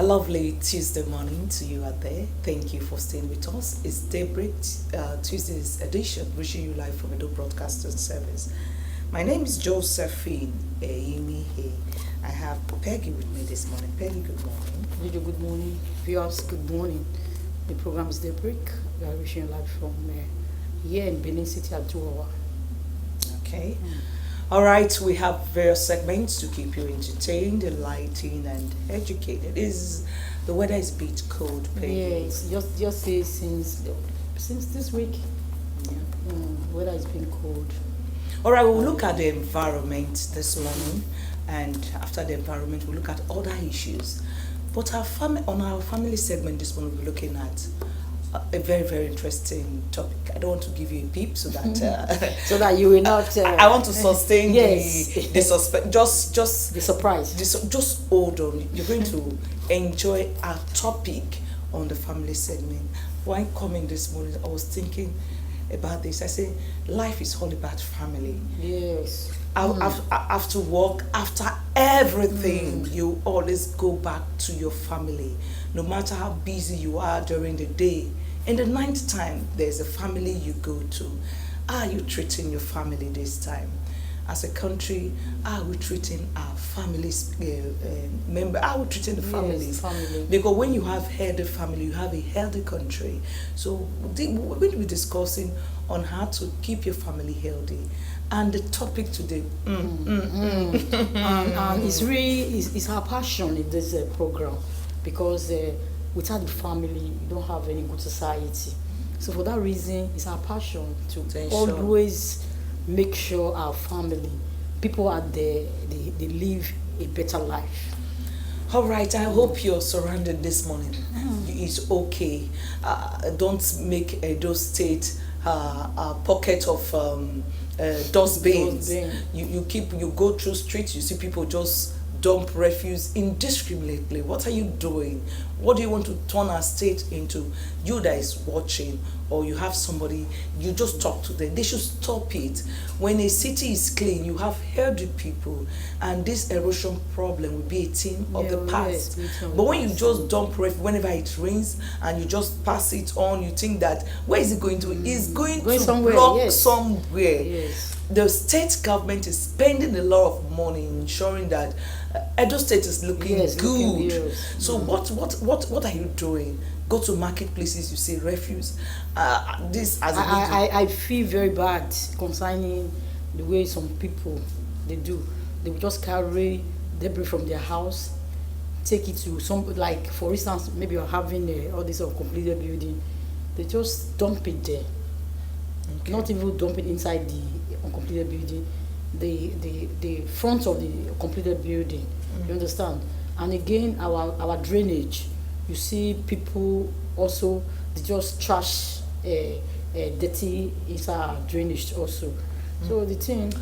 A lovely Tuesday morning to you out there. Thank you for staying with us. It's Daybreak Tuesday's edition, reaching you live from Edo Broadcasting Service. My name is Josephine Amy. I have Peggy with me this morning. Peggy, good morning. Radio, good morning. Viewers, good morning. The program is Daybreak. We are reaching you live from here in Benin City at 2 hours. Okay. All right, we have various segments to keep you entertained, enlightened, and educated. The weather is a bit cold, Peggy? Yes, just say since this week, weather has been cold. All right, we'll look at the environment this morning, and after the environment, we'll look at other issues. But on our family segment this morning, we're looking at a very, very interesting topic. I don't want to give you a peep so that so that you will not. I want to sustain yes. the suspect. Just the surprise. Just hold on. You're going to enjoy our topic on the family segment. When coming this morning, I was thinking about this. I say life is all about family. Yes. After work, after everything, you always go back to your family. No matter how busy you are during the day, in the night time, there's a family you go to. How are you treating your family this time? As a country, how are we treating our families, member? How are we treating the families? Family. Because when you have healthy family, you have a healthy country. So we'll be discussing on how to keep your family healthy. And the topic today, and it's really it's our passion in this program, because without the family, you don't have any good society. So for that reason, it's our passion to always make sure our family, people out there, they live a better life. All right, I hope you're surrounded this morning. It's okay. Don't make Edo State a pocket of dustbins. You go through streets, you see people just dump refuse indiscriminately. What are you doing? What do you want to turn our state into? You that is watching, or you have somebody, you just talk to them. They should stop it. When a city is clean, you have healthy people, and this erosion problem will be a thing of the past. But when you just dump refuse whenever it rains and you just pass it on, you think that where is it going to? It's going to somewhere, block somewhere. Yes. The state government is spending a lot of money ensuring that Edo State is looking good. So what are you doing? Go to marketplaces, you see refuse. I feel very bad concerning the way some people they do. They will just carry debris from their house, take it to some, like for instance, maybe you're having all this completed building. They just dump it there. Okay. Not even dump it inside the uncompleted building, the front of the completed building. You understand? And again, our drainage, you see people also, they just trash dirty inside our drainage also. So the thing,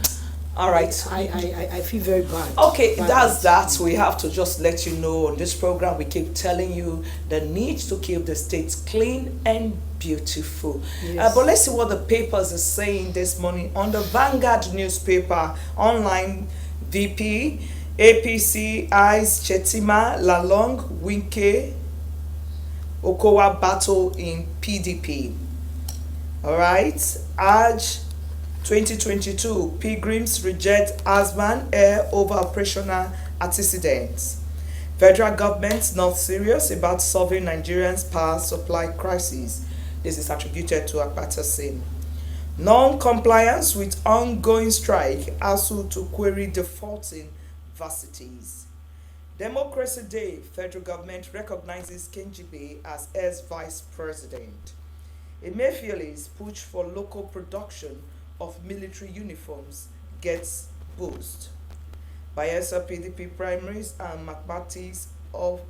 all right, I feel very bad. Okay, that's that. We have to just let you know on this program, we keep telling you the need to keep the states clean and beautiful. Yes. But let's see what the papers are saying this morning. On the Vanguard newspaper, online, VP, APC, eyes Chetima, Lalong, Winke, Okowa battle in PDP. All right, Aj 2022, pilgrims reject Asman Air over operational antecedents. Federal government not serious about solving Nigerians' power supply crisis. This is attributed to Akpata Singh. Non-compliance with ongoing strike, ASU to query defaulting varsities. Democracy Day, federal government recognizes Kenjibe as vice president. Emefiele's push for local production of military uniforms gets boost. Bayelsa PDP primaries and mathematics of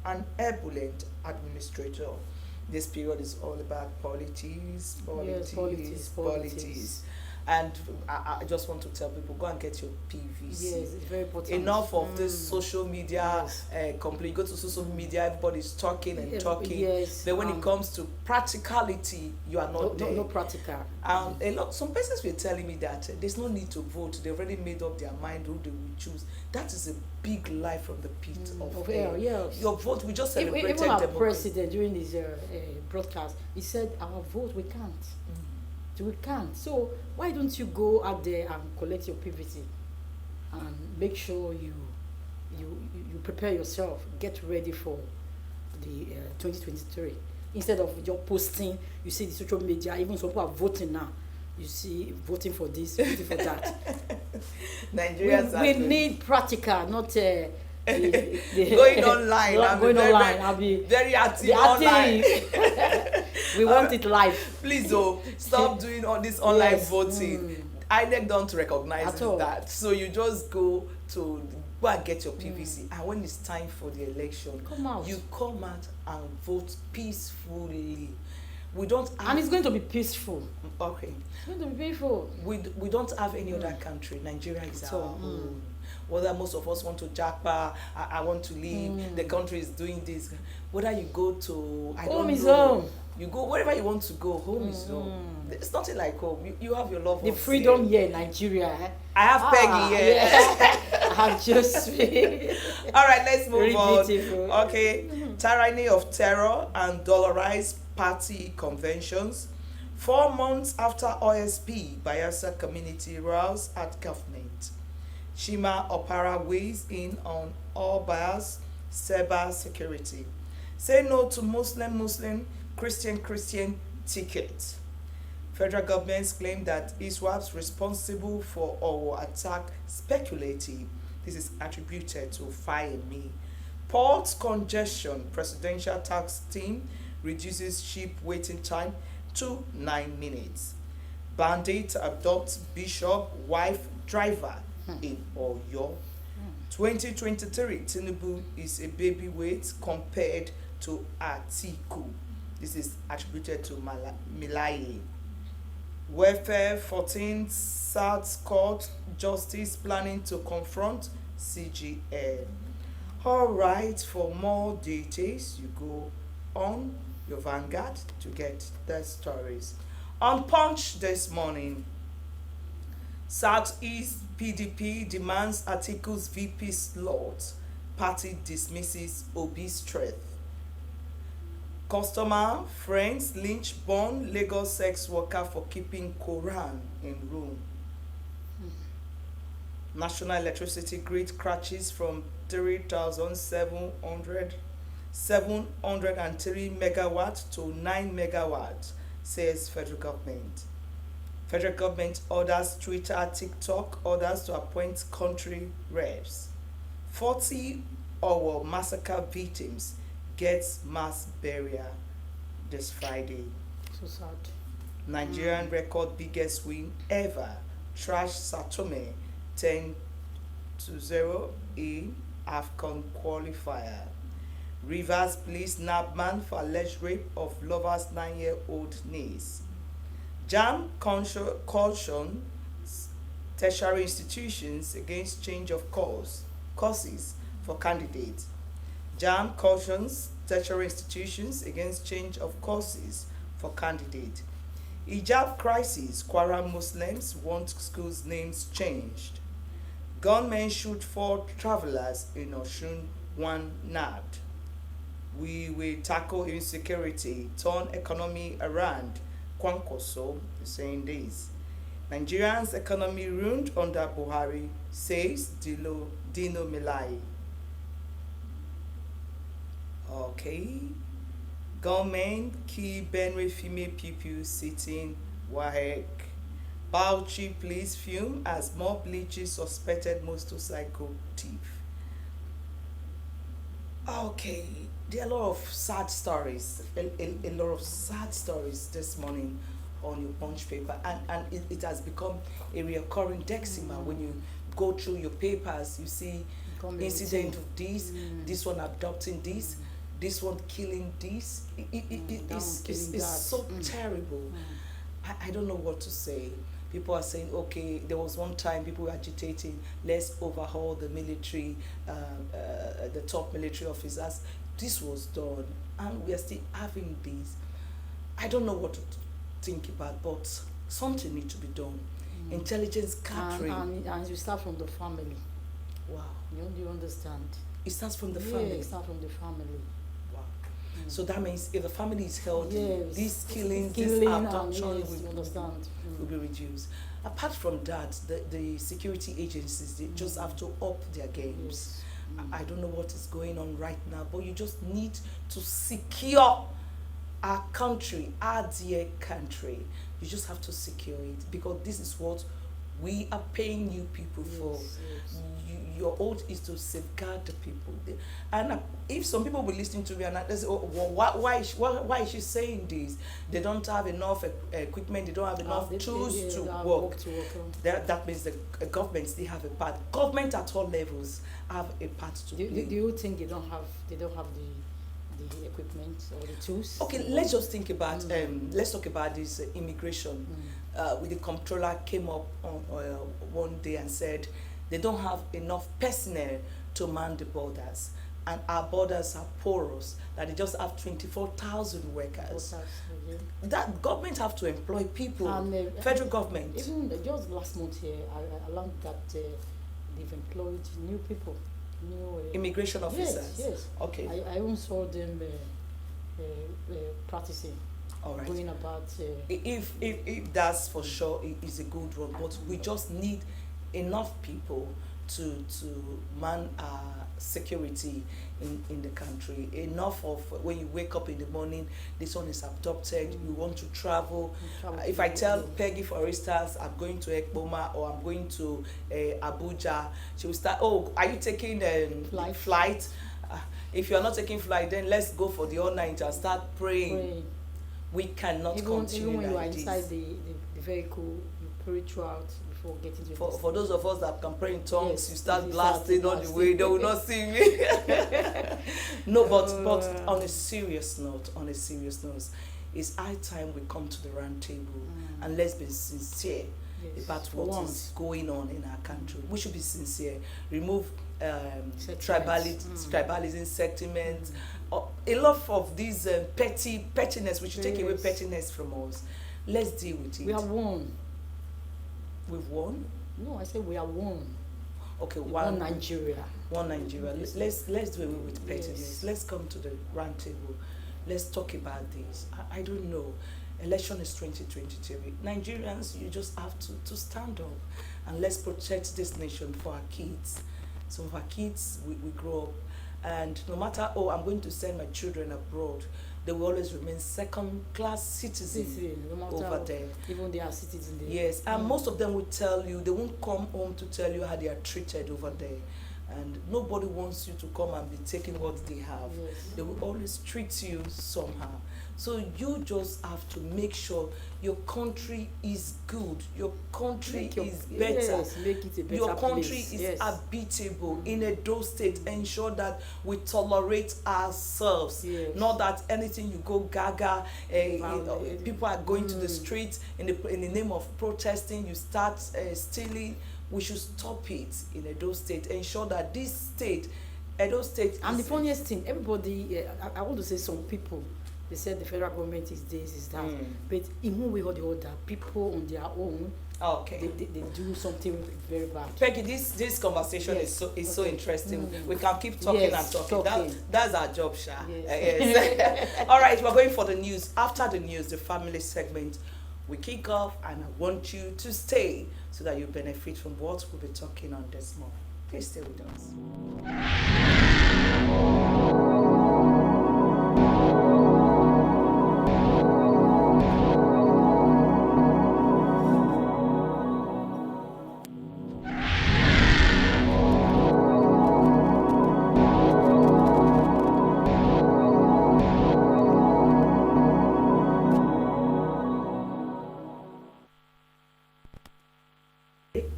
an ebullient administrator. This period is all about politics. And I just want to tell people, go and get your PVC. Yes, it's very important. Enough of this social media Yes. complaint. You go to social media, everybody's talking and talking. Yes. But when it comes to practicality, you are not there. No practical. Some persons were telling me that there's no need to vote. They already made up their mind who they will choose. That is a big lie from the pit of hell. Yes. Your vote, we just celebrated Even our democracy. president during his broadcast, he said, "Our vote, we can't. We can't. So why don't you go out there and collect your PVC and make sure you prepare yourself, get ready for the 2023 instead of just posting. You see the social media, even some people are voting now. You see, voting for this, voting for that. Nigerians we need practical, not the going online. I'll be very active online. We want it live. Please, stop doing all this online voting. INEC don't recognize that. So you just go and get your PVC. And when it's time for the election, you come out and vote peacefully. We don't have, and it's going to be peaceful. Okay. It's going to be peaceful. We don't have any other country. Nigeria is our own. Whether most of us want to jackpah, I want to leave, the country is doing this. Whether you go to, home is home. You go wherever you want to go, home is home. There's nothing like home. You have your love. The freedom here in Nigeria. I have Peggy here. Yeah. I have just All right, let's move on. Beautiful. Okay. Tyranny of terror and dollarized party conventions. 4 months after OSP, Bayelsa community rows at government. Shima Opara weighs in on all bias cyber security. Say no to Muslim, Christian ticket. Federal governments claim that ISWAP's responsible for our attack speculative. This is attributed to FIME. Port congestion. Presidential tax team reduces ship waiting time to 9 minutes. Bandit abducts bishop wife driver in Oyo. 2023, Tinubu is a baby weight compared to Atiku. This is attributed to Milaye. Welfare 14 South Court Justice planning to confront CGN. Alright, for more details, you go on your Vanguard to get the stories. On Punch this morning, Southeast PDP demands Atiku's VP slot. Party dismisses Obi's threat. Customer, friends, lynch born Lagos sex worker for keeping Quran in room. National electricity grid crashes from 3,703 megawatts to 9 megawatts, says federal government. Federal government orders Twitter, TikTok, orders to appoint country reps. 40 our massacre victims gets mass burial this Friday. So sad. Nigerian record biggest win ever. Trash Satome 10-0 in AFCON qualifier. Rivers police nab man for alleged rape of lover's 9-year-old niece. JAMB caution tertiary institutions against change of courses for candidates. JAMB cautions tertiary institutions against change of courses for candidates. Hijab crisis, Kwara Muslims want schools' names changed. Gunmen shoot 4 travelers in Osun, 1 nabbed. We will tackle insecurity, turn economy around. Kwankwaso is saying this. Nigerians' economy ruined under Buhari, says Dino Milai. Okay. Government key Benue female pupil sitting WAEC. Bauchi police film as more bleaches suspected motorcycle thief. Okay, there are a lot of sad stories, a lot of sad stories this morning on your Punch paper, and it has become a recurring dexima. When you go through your papers, you see incident of this one adopting this one killing this. It's so terrible. I don't know what to say. People are saying, okay, there was one time people were agitating, let's overhaul the military, the top military officers. This was done, and we are still having this. I don't know what to think about, but something needs to be done. Intelligence gathering. And you start from the family. Wow. You understand? It starts from the Yeah, family. it starts from the family. Wow. So that means if the family is healthy, Yes. these killings, this Killing abduction yes, you understand. will be reduced. Apart from that, the security agencies, they just have to up their games. Yes. I don't know what is going on right now, but you just need to secure our country, our dear country. You just have to secure it, because this is what we are paying you people for. Yes. Your oath is to safeguard the people. And if some people will listen to me and they say, oh, well, why is she saying this? They don't have enough equipment, they don't have enough tools to work. That means the government, they have a part. Government at all levels have a part to play. Do you think they don't have the equipment or the tools? Okay, let's just think about let's talk about this immigration. With the comptroller came up on one day and said they don't have enough personnel to man the borders, and our borders are porous, that they just have 24,000 workers. That government have to employ people. And, federal government. Even just last month here, I learned that they've employed new people. Immigration officers. Yes. Okay. I even saw them practicing. All right. Going about. If that's for sure, it is a good one. But we just need enough people to man security in the country. Enough of when you wake up in the morning, this one is abducted, you want to travel. If I tell Peggy, for instance, I'm going to Ekboma or I'm going to Abuja, she will start, oh, are you taking flight? If you are not taking flight, then let's go for the all night and start praying. We cannot continue even when you are like inside this. the vehicle, you pray throughout before getting to For those of us that can pray in tongues, yes, you start blasting on the way, they will not see me. No, but on a serious note, it's high time we come to the round table and let's be sincere about what is going on in our country. We should be sincere. Remove tribalism, sentiments, a lot of these pettiness. We should take away pettiness from us. Let's deal with it. We are one. We've won? No, I said we are one. Okay, one Nigeria. One Nigeria. Let's do away with pettiness. Yes. Let's come to the round table. Let's talk about this. I don't know. Election is 2023. Nigerians, you just have to stand up and let's protect this nation for our kids. Some of our kids, we grow up, and no matter, oh, I'm going to send my children abroad, they will always remain second-class citizens no over there. Even they are citizens there. Yes, and most of them will tell you, they won't come home to tell you how they are treated over there. And nobody wants you to come and be taking what they have. Yes. They will always treat you somehow. So you just have to make sure your country is good. Your country is better. Yes, make it a better your country place. is habitable. In Edo State, ensure that we tolerate ourselves. Yes. Not that anything you go gaga, people are going to the streets in the name of protesting, you start stealing. We should stop it in Edo State. Ensure that this state, Edo State, and the funniest thing, everybody, I want to say some people, they said the federal government is this, is that, but in one way or the other, people on their own, okay, they do something very bad. Peggy, this conversation is so interesting. We can keep talking and talking. That's our job, Sha. Yes. All right, we're going for the news. After the news, the family segment, we kick off, and I want you to stay so that you benefit from what we'll be talking on this month. Please stay with us.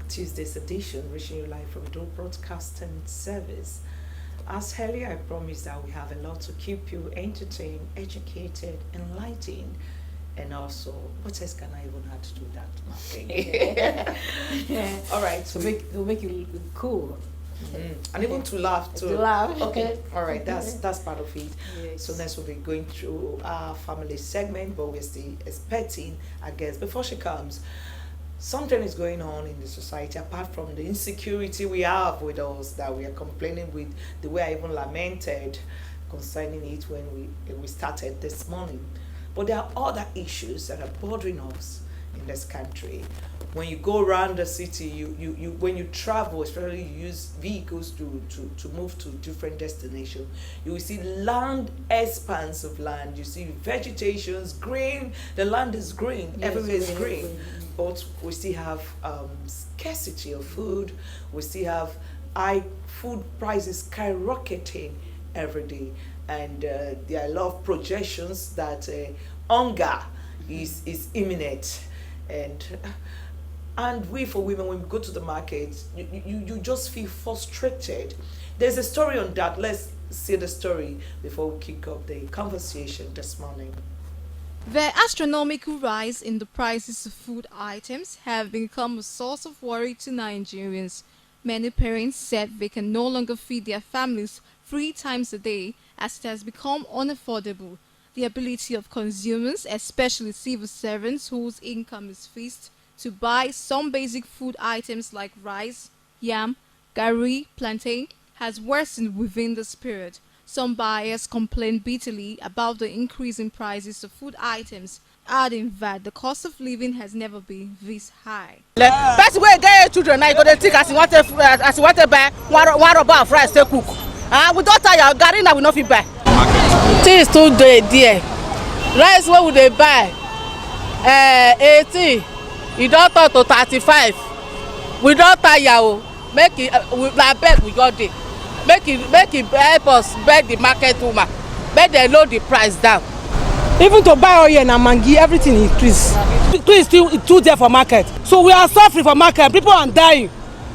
Tuesday's edition, reaching you live from the Broadcasting Service. As earlier I promised that we have a lot to keep you entertained, educated, enlightened, And also, what else can I even add to that? Okay. All right. To make you look cool. And even to laugh too. To laugh. Okay. All right. That's part of it. Yes. So next we'll be going through our family segment, but we're still expecting our guest. Before she comes, something is going on in the society apart from the insecurity we have with us that we are complaining with. The way I even lamented concerning it when we started this morning. But there are other issues that are bothering us in this country. When you go around the city, you when you travel, especially you use vehicles to move to different destinations, you will see land, expanse of land. You see vegetations, green. The land is green. Yes, everywhere is green. But we still have scarcity of food. We still have high food prices skyrocketing every day. And there are a lot of projections that hunger is imminent, and we for women, when we go to the market, you just feel frustrated. There's a story on that. Let's see the story before we kick off the conversation this morning. The astronomical rise in the prices of food items have become a source of worry to Nigerians. Many parents said they can no longer feed their families 3 times a day as it has become unaffordable. The ability of consumers, especially civil servants whose income is fixed, to buy some basic food items like rice, yam, garri, plantain, has worsened within this period. Some buyers complain bitterly about the increase in prices of food items, adding that the cost of living has never been this high. Best way get children now, you go to think as you want to buy one rubber of rice to cook. We don't tire garri now we no fit buy. Things too dear. Rice what would they buy? 80. You don't talk to 35. We don't tire. Make it. We beg we got it. Make it help us beg the market woman. Make they lower the price down. Even to buy oil and mangi, everything increase. Increase too there for market. So we are suffering for market. People are dying.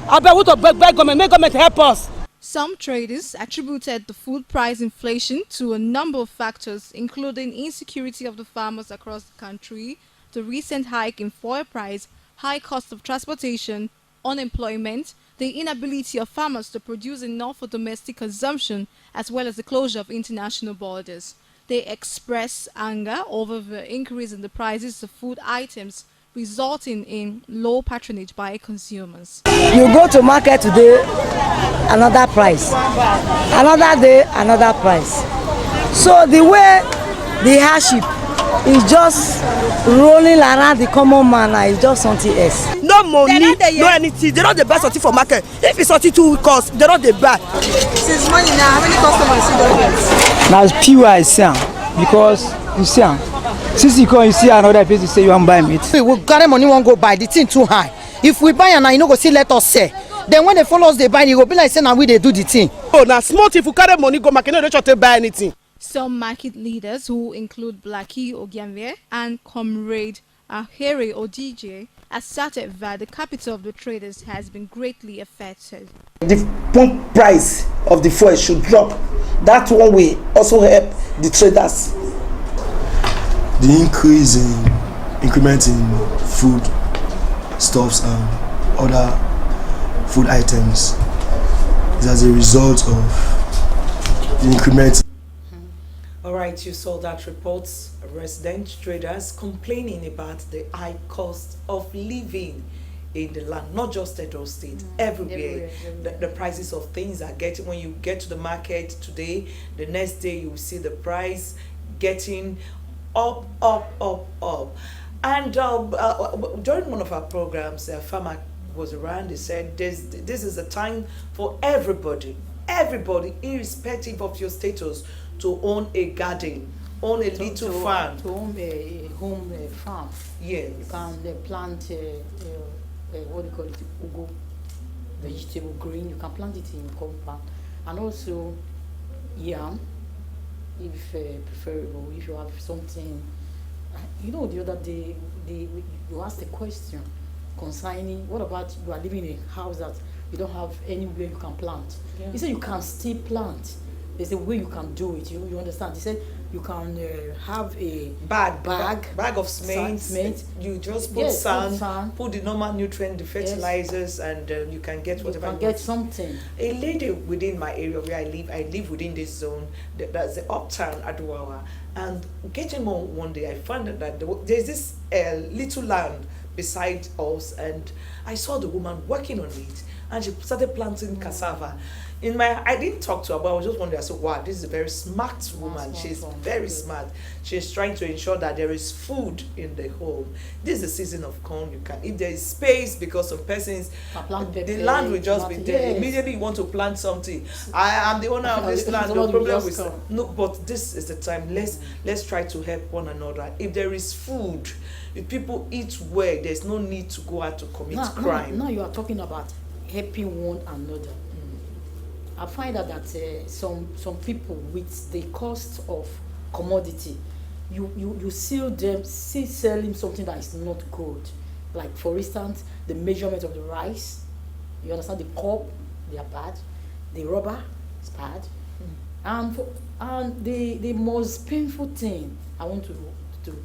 I bet we to beg government. Make government help us. Some traders attributed the food price inflation to a number of factors, including insecurity of the farmers across the country, the recent hike in fuel price, high cost of transportation, unemployment, the inability of farmers to produce enough for domestic consumption, as well as the closure of international borders. They express anger over the increase in the prices of food items, resulting in low patronage by consumers. You go to market today, another price. Another day, another price. So the way the hardship is just rolling around the common man is just something else. No money, no anything. They don't buy something for market. If it's something too cost, they don't buy. Since money now, how many customers you don't get? Now pure I say because you see. Since you come, you see another place, you say you want to buy meat. We carry money, won't go buy the thing too high. If we buy and you know go see let us sell. Then when they follow us, they buy, you go be like say now we they do the thing. Oh, now smart if you carry money, go market, no they try to buy anything. Some market leaders, who include Blackie Ogianve and Comrade Ahere Odije, asserted that the capital of the traders has been greatly affected. The pump price of the fuel should drop. That one will also help the traders. The increase in increment in food stuffs and other food items is as a result of the increment. All right, you saw that reports resident traders complaining about the high cost of living in the land, not just Edo State, everywhere. The prices of things are getting, when you get to the market today, the next day you will see the price getting up. And during one of our programs, a farmer was around. He said this is a time for everybody, irrespective of your status, to own a garden, own a little farm, to own a home farm. Yes, you can plant what do you call it, ugu, vegetable green. You can plant it in compound, and also yam, if preferable. If you have something, you know, the other day you asked a question concerning what about you are living in a house that you don't have anywhere you can plant. Yeah. He said you can still plant. There's a way you can do it. You understand? He said You can have a bag of cement. You just put sand, put the normal nutrient, the fertilizers, and you can get whatever you can get something. A lady within my area where I live within this zone, that's the uptown Aduwawa, and getting on one day I found out that there's this little land beside us, and I saw the woman working on it, and she started planting cassava. I didn't talk to her, but I was just wondering. I said, wow, this is a very smart woman. She's very smart. She's trying to ensure that there is food in the home. This is the season of corn. If there is space, because some persons, the land will just be there. Yes. Immediately you want to plant something. I am the owner of this land. No problem with no, but this is the time. Let's try to help one another. If there is food, if people eat well, there's no need to go out to commit crime. Now you are talking about helping one another. I find out that some people, with the cost of commodity, you see them selling something that is not good. Like, for instance, the measurement of the rice. You understand? The cup, they are bad. The rubber is bad. And the most painful thing I want to do,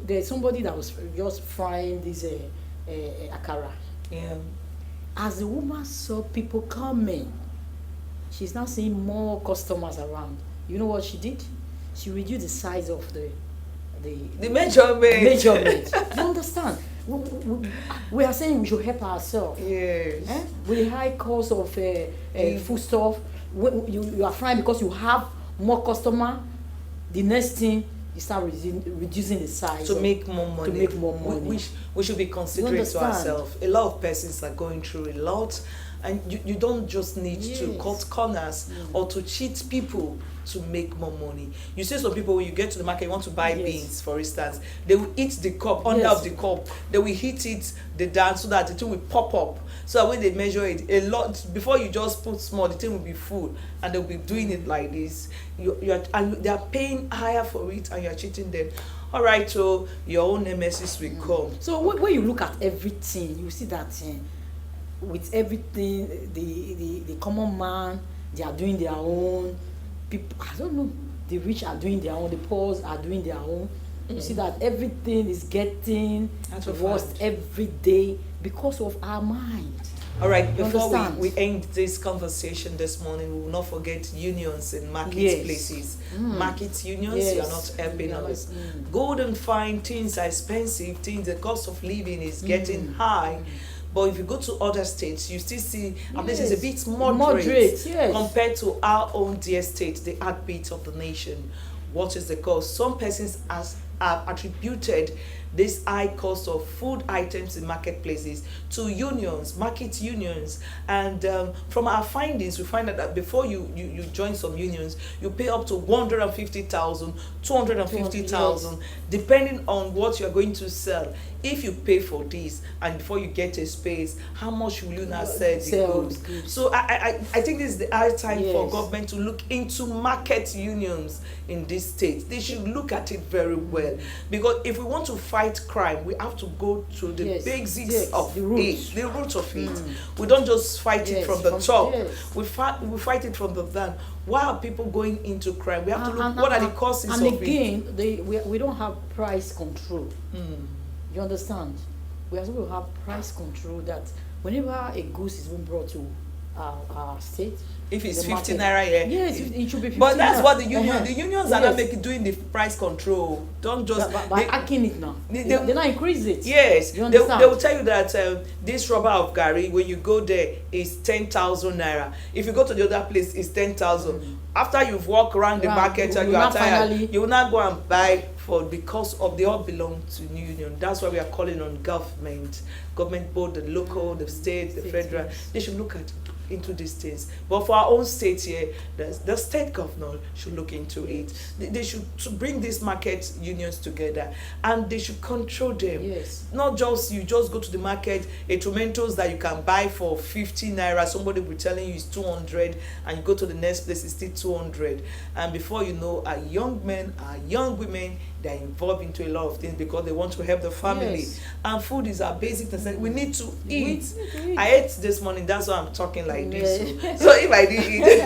there's somebody that was just frying this akara. Yeah. As the woman saw people coming, she's now seeing more customers around. You know what she did? She reduced the size of the measurement. You understand? We are saying we should help ourselves. Yes. With the high cost of foodstuff, you are frying because you have more customer. The next thing, you start reducing the size to make more money. We should be considerate to ourselves. A lot of persons are going through a lot, and you don't just need to cut corners or to cheat people to make more money. You see some people, when you get to the market, you want to buy beans, for instance, they will eat the cup, under of the cup, they will heat it down so that the thing will pop up. So that when they measure it a lot, before you just put small, the thing will be full, and they'll be doing it like this. And they are paying higher for it, and you are cheating them. All right, so your own nemesis will come. So when you look at everything, you see that with everything, the common man, they are doing their own. People, I don't know, the rich are doing their own, the poor are doing their own. You see that everything is getting worse every day because of our mind. All right, before we end this conversation this morning, we will not forget unions in marketplaces. Market unions, you are not helping others. Gold and fine, things are expensive, the cost of living is getting high. But if you go to other states, you still see places a bit moderate compared to our own dear state, the heartbeat of the nation. What is the cause? Some persons have attributed this high cost of food items in marketplaces to unions, market unions. And from our findings, we find that before you join some unions, you pay up to 150,000, 250,000, depending on what you're going to sell. If you pay for this and before you get a space, how much will you now sell the goods? So I think this is the high time for government to look into market unions in this state. They should look at it very well, because if we want to fight crime, we have to go to the basics of the root of it. We don't just fight it from the top. We fight it from the down. Why are people going into crime? We have to look what are the causes of it. And again, we don't have price control. You understand? We are supposed to have price control, that whenever a goose is being brought to our state, if it's 50 naira, yes, it should be 50. But that's what the unions are not doing the price control. Don't just by hacking it now. They not increase it. Yes, they will tell you that this rubber of gari, when you go there, is 10,000 naira. If you go to the other place, it's 10,000. After you've walked around the market and you are tired, you will not go and buy because of they all belong to the union. That's why we are calling on government, both the local, the state, the federal. They should look into these things. But for our own state here, the state governor should look into it. They should bring these market unions together, and they should control them. Not just you just go to the market, tomatoes that you can buy for 50 naira, somebody will be telling you it's 200, and you go to the next place, it's still 200. And before you know, our young men, our young women, they're involved into a lot of things because they want to help the family. And food is our basic necessity. We need to eat. I ate this morning, that's why I'm talking like this. So if I didn't eat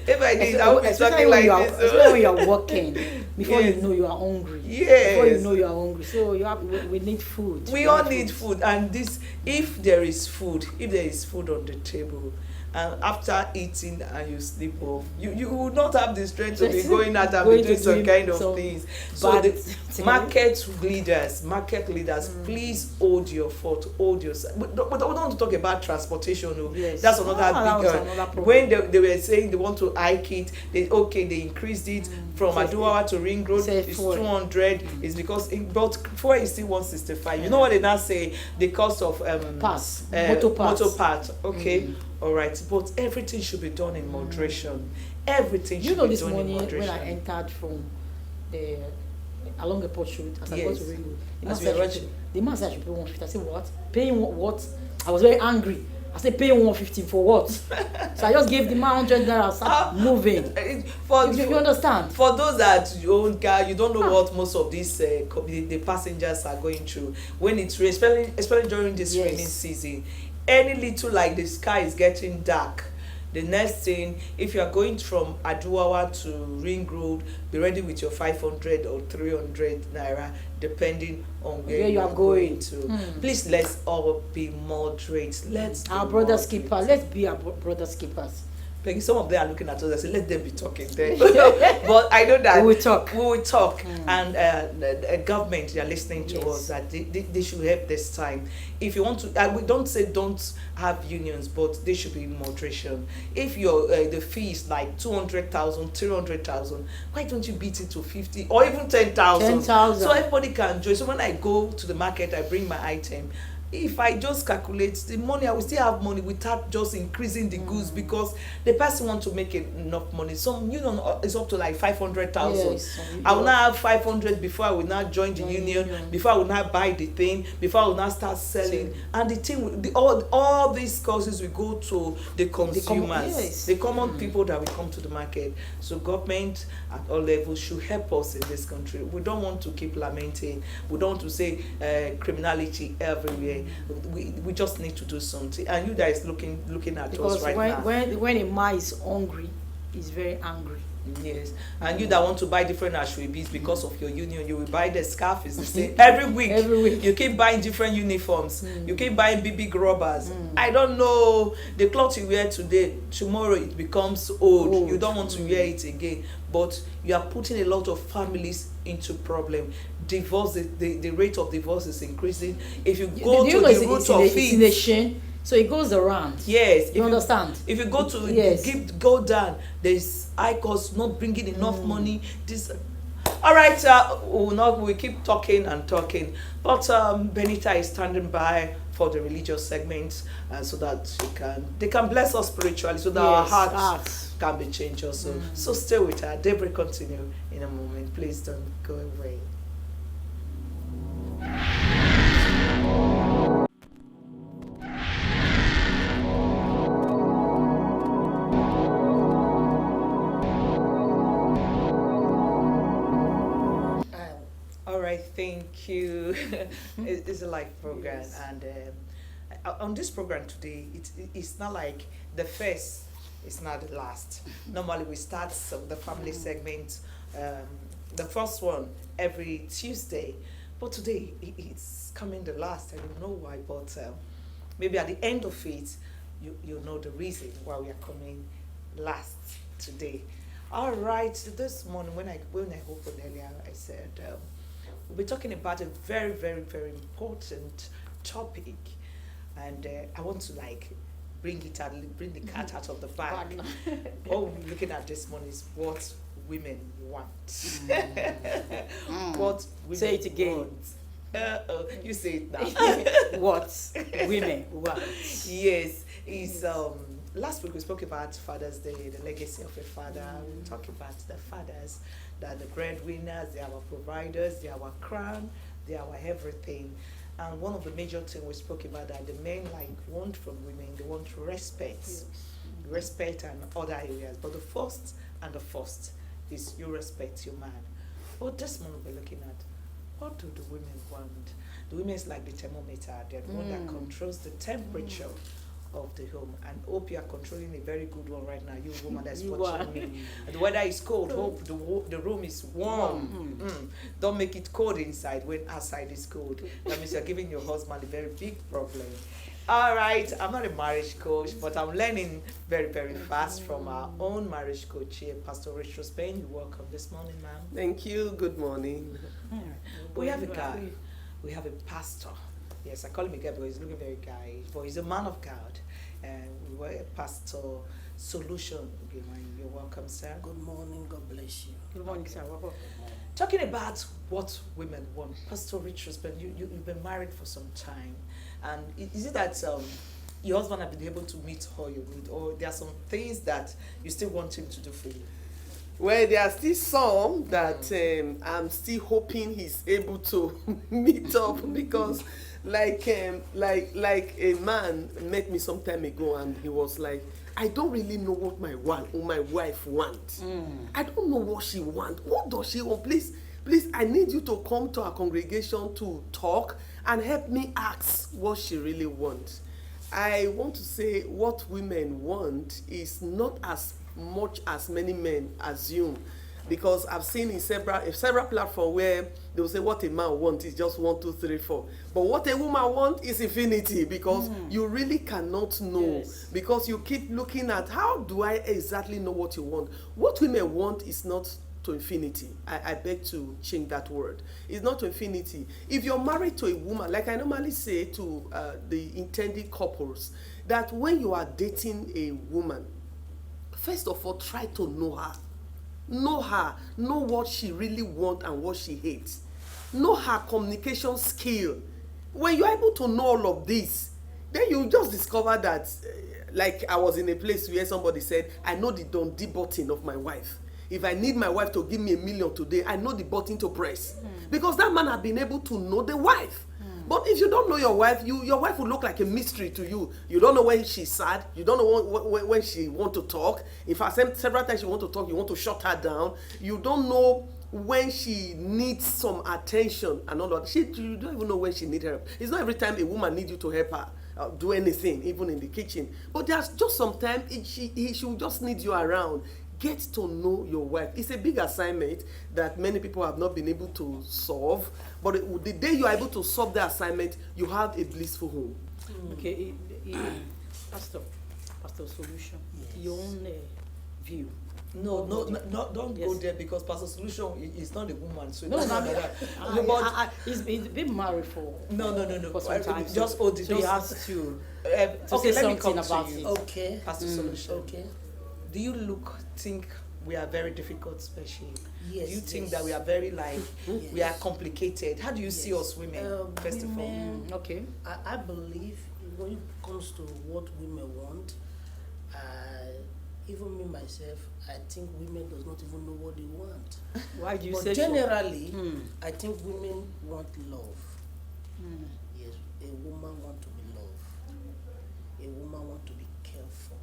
If I did, I would be talking like this. Especially when you are working, before Yes. you know you are hungry. Yes. Before you know you are hungry. So we need food. We all need food, and this, if there is food on the table, and after eating and you sleep off, you will not have the strength to be going out and be doing some kind of things. So the market leaders, please hold your fort, hold your. We don't want to talk about transportation. No. Yes. That's another big. When they were saying they want to hike it, they increased it from Aduawa to Ring Road. It's 200. It's because but before it's still 165. You know what they now say? The cost of motor parts. Okay. All right, but everything should be done in moderation. Everything should be done in moderation. This morning when I entered from along the port road, as I got to Ring Road, the man said I should pay 150. I said, what? Paying what? I was very angry. I said, paying 150 for what? So I just gave the man 100 naira, start moving. You understand? For those that own car, you don't know what most of these the passengers are going through when it's especially during this raining season. Any little like the sky is getting dark, the next thing, if you are going from Aduawa to Ring Road, be ready with your 500 or 300 naira depending on where you are going to. Please, let's all be moderate. Let's our brothers keepers. Let's be our brothers keepers. Peggy, some of them are looking at us. I say, let them be talking there. But I know that we will talk. And the government, they are listening to us, that they should help this time. If you want to, we don't say don't have unions, but they should be in moderation. If your the fee is like 200,000, 300,000, why don't you beat it to 50 or even 10,000? So everybody can join. So when I go to the market, I bring my item. If I just calculate the money, I will still have money without just increasing the goods, because the person wants to make enough money. Some union is up to like 500,000. Yes, I will now have 500 before I will now join the union, before I will now buy the thing, before I will now start selling. And the thing, all these causes will go to the consumers, the common people that will come to the market. So government at all levels should help us in this country. We don't want to keep lamenting. We don't want to say criminality everywhere. We just need to do something. And you guys looking at us right now. When a man is hungry, he's very angry. Yes, and you that want to buy different ashwebis because of your union, you will buy the scarf. Is the same every week. You keep buying different uniforms. You keep buying big rubbers. I don't know, the cloth you wear today, tomorrow it becomes old. You don't want to wear it again. But you are putting a lot of families into problem. Divorce, the rate of divorce is increasing. If you go to the root of it, so it goes around. Yes, you understand. If you go to go down, there's high cost, not bringing enough money. This, all right. We keep talking and talking, but Benita is standing by for the religious segment, so that they can bless us spiritually, so that our hearts can be changed also. So stay with her. Daybreak continue in a moment. Please don't go away. Thank you. It's a live program, and on this program today, it's not like the first, it's not the last. Normally we start the family segment, the first one every Tuesday, but today it's coming the last. I don't know why, but maybe at the end of it, you know the reason why we are coming last today. All right, this morning when I opened earlier, I said we'll be talking about a very, very, very important topic, and I want to bring the cat out of the bag. What we'll be looking at this morning is what women want. What women say it again. Want. You say it now. What women want. Yes, it's last week we spoke about Father's Day, the legacy of a father. We talk about the fathers, that the breadwinners, they are our providers, they are our crown, they are our everything. And one of the major things we spoke about, that the men want from women, they want respect, respect and other areas. But the first is you respect your man. But this morning we're looking at, what do the women want? The women is like the thermometer. They're the one that controls the temperature of the home. And hope you are controlling a very good one right now, you woman that's You watching are. me. And the weather is cold, hope the room is warm. Don't make it cold inside when outside is cold. That means you're giving your husband a very big problem. All right, I'm not a marriage coach, but I'm learning very, very fast from our own marriage coach here, Pastor Richrose. You're welcome this morning, ma'am. Thank you. Good morning. We have a guy. We have a pastor. Yes, I call him a guy because he's looking very guy, but he's a man of God. And we were a pastor solution. Okay, you're welcome, sir. Good morning. God bless you. Good morning, sir. Welcome. Talking about what women want, Pastor Richrose, you've been married for some time, and is it that your husband have been able to meet all your needs, or there are some things that you still want him to do for you? Well, there are still some that I'm still hoping he's able to meet up because, like a man met me some time ago, and he was like, I don't really know what my wife wants. I don't know what she wants. What does she want? Please, I need you to come to our congregation to talk and help me ask what she really wants. I want to say what women want is not as much as many men assume, because I've seen in several platforms where they will say what a man wants is just 1, 2, 3, 4, but what a woman wants is infinity, because you really cannot know, because you keep looking at how do I exactly know what you want. What women want is not to infinity. I beg to change that word. It's not to infinity. If you're married to a woman, like I normally say to the intended couples, that when you are dating a woman, first of all, try to know her. Know what she really wants and what she hates. Know her communication skill. When you're able to know all of this, then you just discover that, like I was in a place where somebody said, I know the Dundee button of my wife. If I need my wife to give me $1 million today, I know the button to press. Because that man has been able to know the wife. But if you don't know your wife, your wife will look like a mystery to you. You don't know when she's sad. You don't know when she wants to talk. In fact, several times she wants to talk, you want to shut her down. You don't know when she needs some attention and all that. You don't even know when she needs help. It's not every time a woman needs you to help her do anything, even in the kitchen. But there's just sometimes she will just need you around. Get to know your wife. It's a big assignment that many people have not been able to solve. But the day you are able to solve the assignment, you have a blissful home. Okay, Pastor Solution, your own view. No, don't go there, because Pastor Solution is not a woman, so no, not that. He's been married for no. some time. Just hold it. So he has to okay, say let me come something about to you. it. Okay. Pastor Solution. Okay. Do you think we are very difficult, especially? Yes. Do you think that we are very we are complicated? How do you see us women, first of all? Okay. I believe when it comes to what women want, even me myself, I think women does not even know what they want. Why do you but say generally, so? I think women want love. Yes, a woman want to be loved. A woman want to be cared for.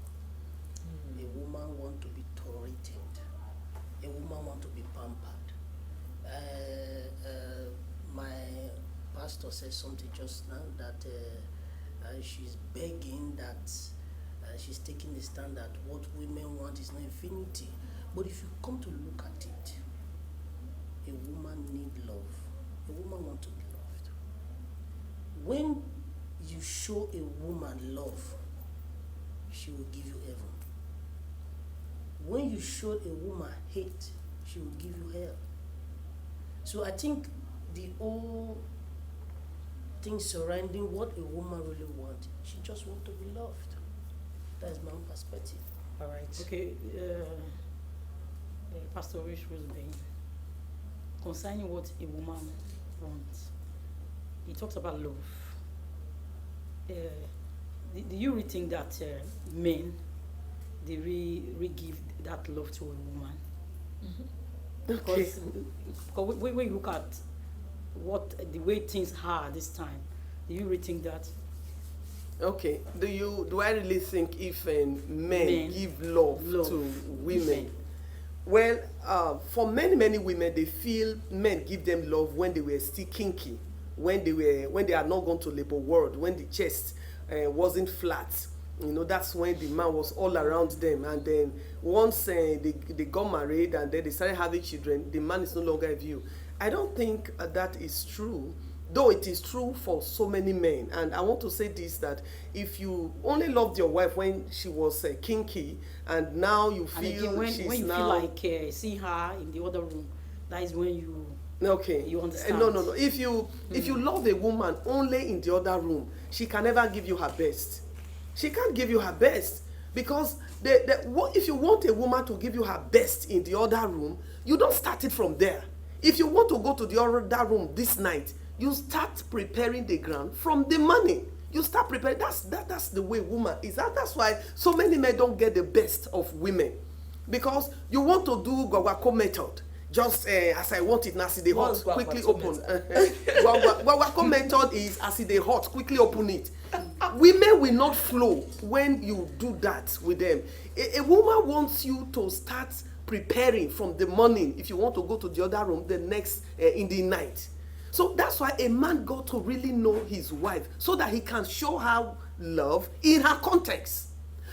A woman want to be tolerated. A woman want to be pampered. My pastor said something just now that she's begging that she's taking the stand that what women want is not infinity. But if you come to look at it, a woman need love. A woman want to be loved. When you show a woman love, she will give you heaven. When you show a woman hate, she will give you hell. So I think the whole thing surrounding what a woman really wants, she just wants to be loved. That's my own perspective. All right. Okay, Pastor Richrose, concerning what a woman wants, he talks about love. Do you really think that men, they really give that love to a woman? Because when you look at the way things are this time, do you really think that? Okay. Do I really think if men give love to women? Well, for many women, they feel men give them love when they were still kinky, when they are not going to labor ward, when the chest wasn't flat, You know, that's when the man was all around them. And then once they got married and then they started having children, the man is no longer a view. I don't think that is true, though it is true for so many men. And I want to say this, that if you only loved your wife when she was kinky, and now you feel and again, she's when you now... feel like seeing her in the other room, that is when you... Okay. You understand? No. If you love a woman only in the other room, she can never give you her best. She can't give you her best, because if you want a woman to give you her best in the other room, you don't start it from there. If you want to go to the other room this night, you start preparing the ground from the morning. You start preparing. That's the way woman is. That's why so many men don't get the best of women, because you want to do Gwagwako method. Just as I want it now, as they hot, quickly open. Gwagwako method is as they hot, quickly open it. Women will not flow when you do that with them. A woman wants you to start preparing from the morning if you want to go to the other room the next in the night. So that's why a man got to really know his wife, so that he can show her love in her context.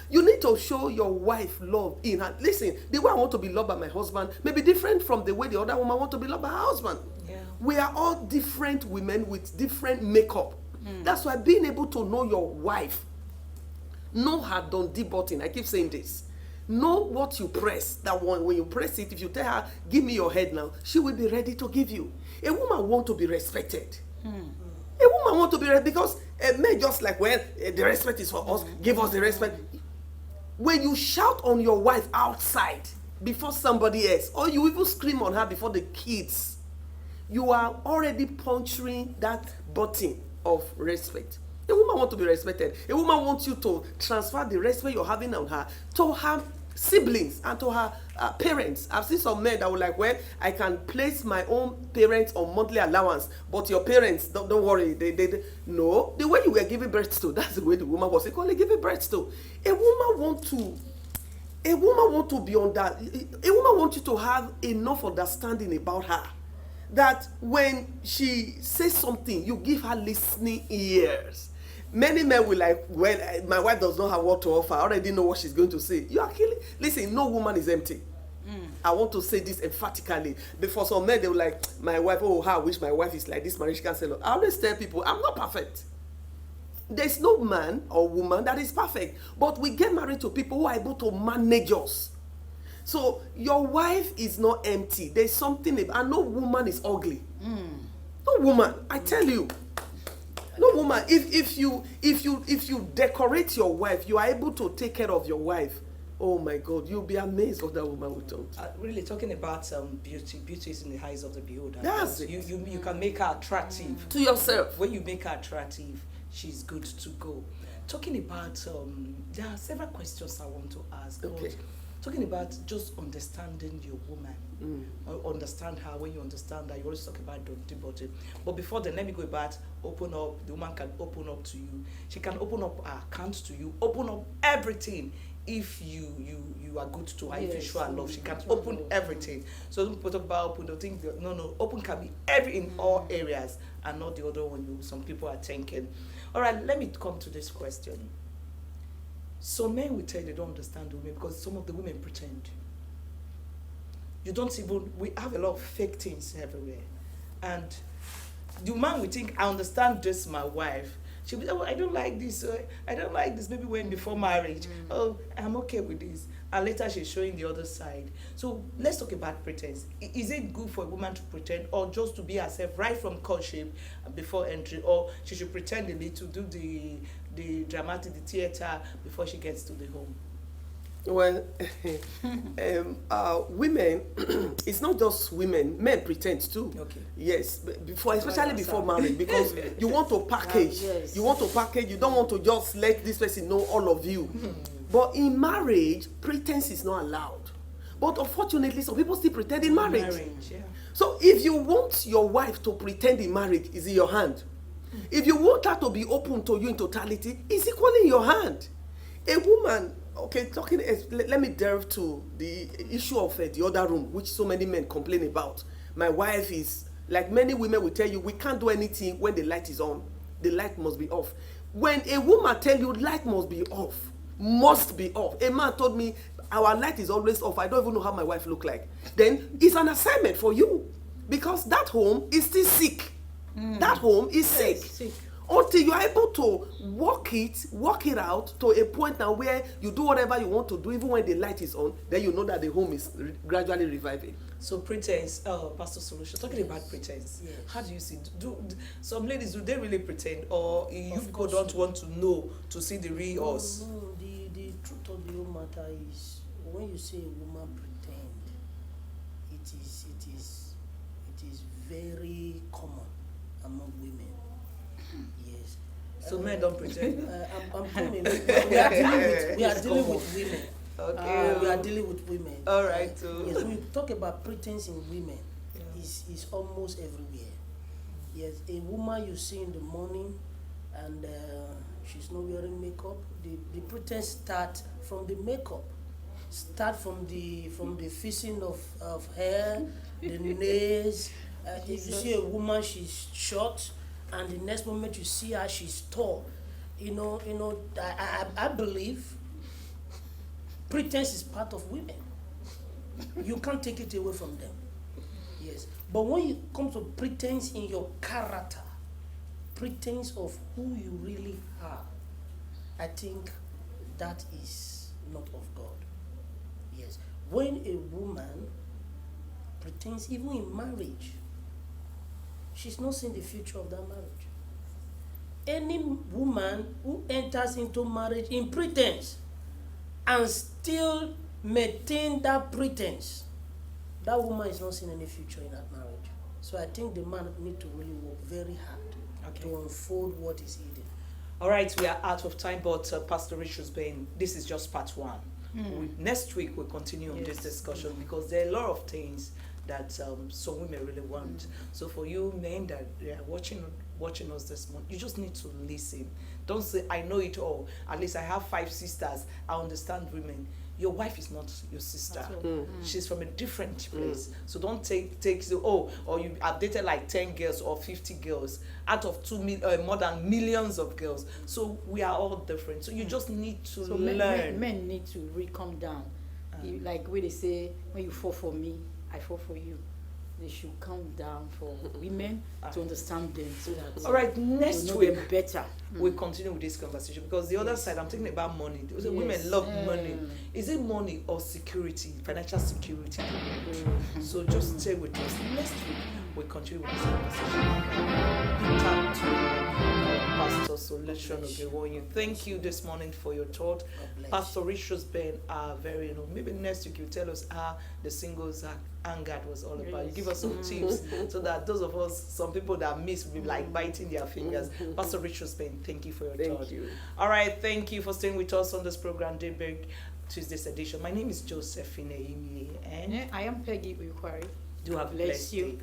You need to show your wife love in her. Listen, the way I want to be loved by my husband may be different from the way the other woman want to be loved by her husband. Yeah. We are all different women with different makeup. That's why being able to know your wife, know her Dundee button. I keep saying this. Know what you press. That one, when you press it, if you tell her, give me your head now, she will be ready to give you. A woman wants to be respected. A woman wants to be respected, because men just like, well, the respect is for us, give us the respect. When you shout on your wife outside before somebody else, or you even scream on her before the kids, you are already puncturing that button of respect. A woman wants to be respected. A woman wants you to transfer the respect you're having on her to her siblings and to her parents. I've seen some men that were like, well, I can place my own parents on monthly allowance, but your parents, don't worry. No, the way you were giving birth to, that's the way the woman was equally giving birth to. A woman want to be on that. A woman wants you to have enough understanding about her, that when she says something, you give her listening ears. Many men will like, well, my wife does not have what to offer. I already know what she's going to say. You are killing. Listen, no woman is empty. I want to say this emphatically. Before some men, they will like, my wife, oh, how I wish my wife is like this marriage counselor. I always tell people, I'm not perfect. There's no man or woman that is perfect. But we get married to people who are able to manage us. So your wife is not empty. There's something, and no woman is ugly. No woman, I tell you. No woman. If you decorate your wife, you are able to take care of your wife. Oh my God, you'll be amazed what that woman will do. Really talking about beauty. Beauty is in the eyes of the beholder. That's it. You can make her attractive to yourself. When you make her attractive, she's good to go. Talking about there are several questions I want to ask. Okay. Talking about just understanding your woman. Understand her. When you understand her, you always talk about the. But before then, let me go back. Open up. The woman can open up to you. She can open up her account to you. Open up everything. If you are good to her, if you show her love, she can open everything. So don't talk about open. Don't think no. Open can be in all areas, and not the other one. Some people are thinking. All right, let me come to this question. Some men will tell you they don't understand the women because some of the women pretend. We have a lot of fake things everywhere. And the man will think, I understand this, my wife. She'll be like, oh, I don't like this. I don't like this. Maybe when before marriage. Oh, I'm okay with this. And later she's showing the other side. So let's talk about pretense. Is it good for a woman to pretend or just to be herself right from courtship before entry? Or she should pretend a little to do the dramatic, the theater before she gets to the home? Well, women, it's not just women, men pretend too. Okay. Yes, especially before marriage, because you want to package. Yes. You want to package, you don't want to just let this person know all of you. But in marriage, pretense is not allowed. But unfortunately, some people still pretend in marriage. Yeah. So if you want your wife to pretend in marriage, it's in your hand. If you want her to be open to you in totality, it's equally in your hand. A woman, okay, let me delve to the issue of the other room, which so many men complain about. My wife is, like many women will tell you, we can't do anything when the light is on. The light must be off. When a woman tell you light must be off, must be off. A man told me, our light is always off. I don't even know how my wife look like. Then it's an assignment for you, because that home is still sick. That home is sick. Until you are able to work it out to a point now where you do whatever you want to do, even when the light is on, then you know that the home is gradually reviving. So pretense, Pastor Solution, talking about pretense, how do you see? Do some ladies, do they really pretend, or you people don't want to know to see the real us? No, the truth of the whole matter is, when you say a woman pretend, it is very common among women. Yes. So men don't pretend. I'm coming. We are dealing with women. Okay. We are dealing with women. All right. So yes, when you talk about pretense in women, is almost everywhere. Yes, a woman you see in the morning, and she's not wearing makeup. The pretense start from the makeup. Start from the fixing of hair, the nails. If you see a woman, she's short, and the next moment you see her, she's tall. I believe pretense is part of women. You can't take it away from them. Yes. But when you come to pretense in your character, pretense of who you really are, I think that is not of God. Yes. When a woman pretends, even in marriage, she's not seeing the future of that marriage. Any woman who enters into marriage in pretense and still maintain that pretense, that woman is not seeing any future in that marriage. So I think the man need to really work very hard to unfold what is hidden. all right, we are out of time, but Pastor Richrose, this is just part one. Next week we'll continue on this discussion, because there are a lot of things that some women really want. So for you men that are watching us this month, you just need to listen. Don't say, I know it all. At least I have 5 sisters. I understand women. Your wife is not your sister. She's from a different place. So don't take or you have dated like 10 girls or 50 girls out of more than millions of girls. So we are all different. So you just need to learn. Men need to really calm down. Like when they say, when you fall for me, I fall for you. They should calm down for women to understand them, so that all right, next week better. We'll continue with this conversation, because the other side, I'm thinking about money. Women love money. Is it money or security, financial security? So just stay with us. Next week we'll continue with this conversation. Big time to Pastor Solution Ogewonyi. Thank you this morning for your thought. Pastor Richrose very maybe next week you tell us how the singles angered was all about. You give us some tips so that those of us, some people that miss, will be like biting their fingers. Pastor Richrose, thank you for your thought. You. All right, thank you for staying with us on this program, Daybreak Tuesday's edition. My name is Josephine Imi, and I am Peggy Ukwari. Do have a blessed day.